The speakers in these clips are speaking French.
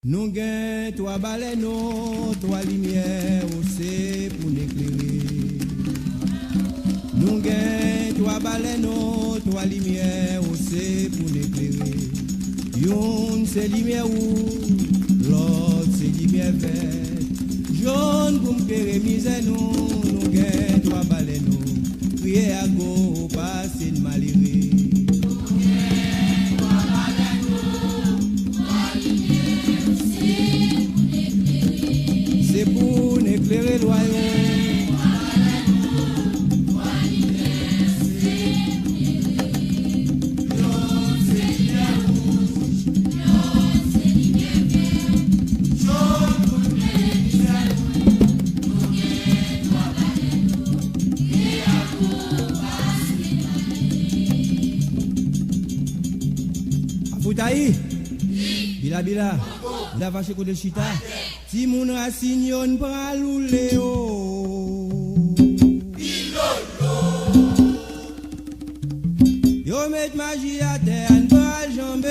Nous gagnons trois baleines, trois lumières, c'est pour nous éclairer. Nous gagnons trois baleines, trois lumières, c'est pour nous éclairer. Une c'est lumière rouge, l'autre c'est lumière verte. Jaune pour me faire misère, nous gagnons trois baleines, priez à go, passer de malheureux. C'est pour éclairer le royaume. Afoutaï, bila, la vache côté chita. Si mon racine yon pralou léo yo met magie à terre en bras jambé.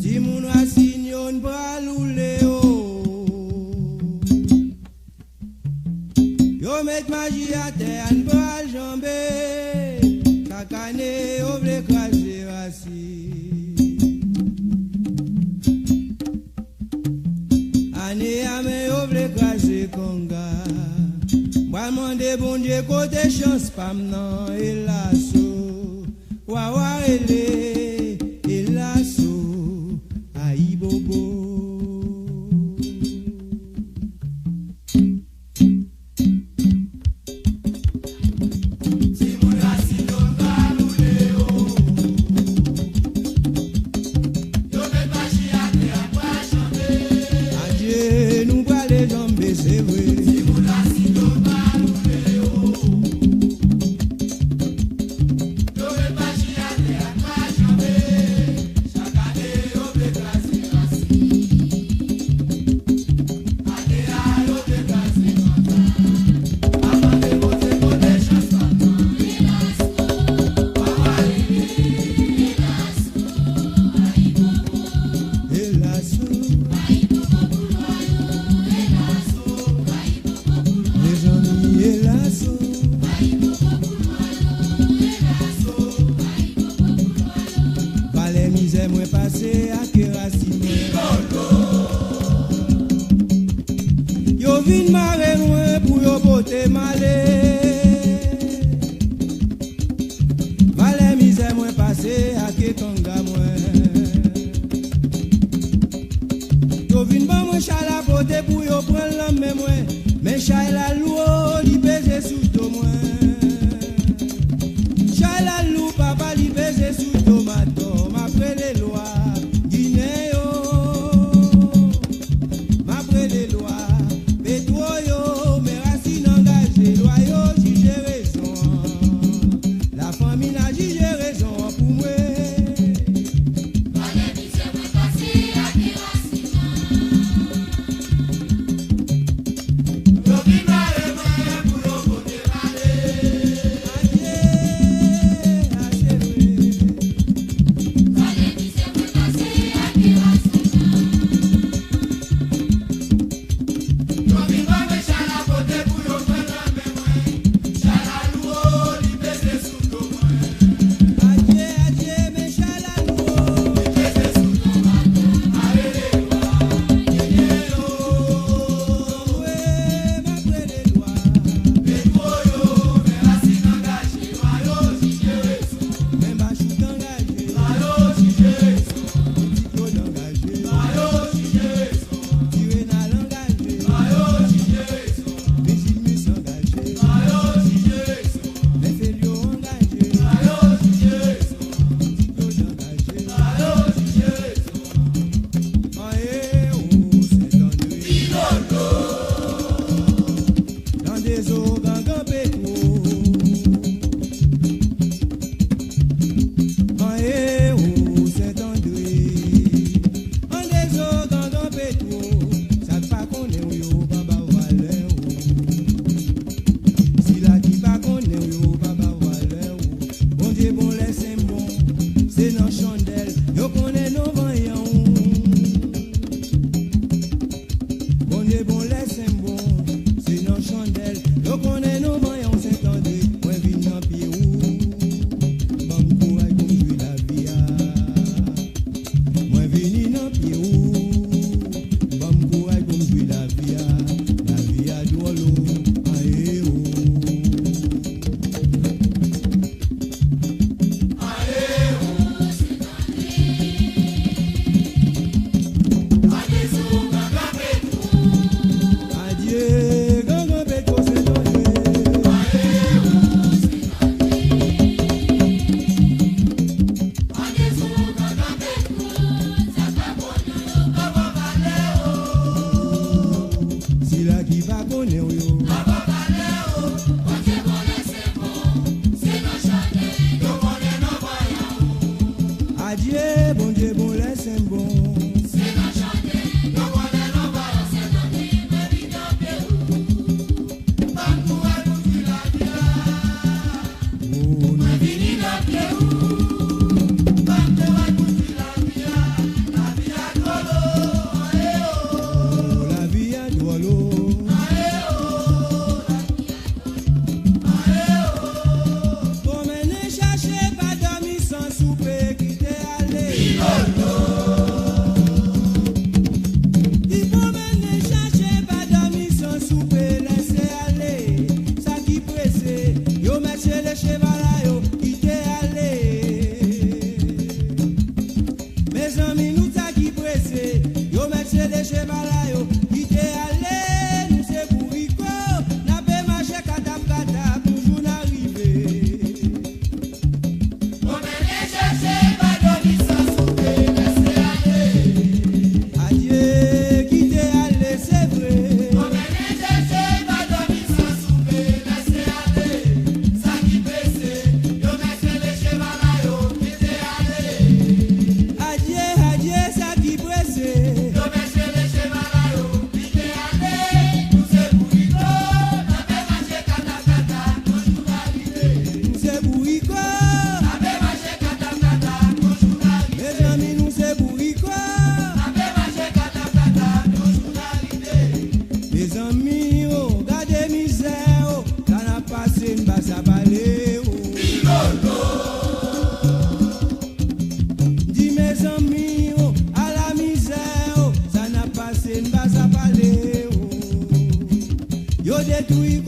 Si mon racine yon pralou léo yo met magie à terre en bras jambé. Kakane oble krasé racine. Ane ame oble krasé konga. Moi mande bon Dieu côté chance pam nan elaso. Wa ele elaso aïe bobo. Yo vin mare loin pour yo bote malé. Valè misère moi passé à ke kanga moi. Yo vin ba moi chala bote pour yo prendre l'homme moi. Mais chala lou li baiser sous to moi. Chala lou papa li baiser sous tomato m'après les lois. bon Dieu, bon, laisse bon. Yo détruis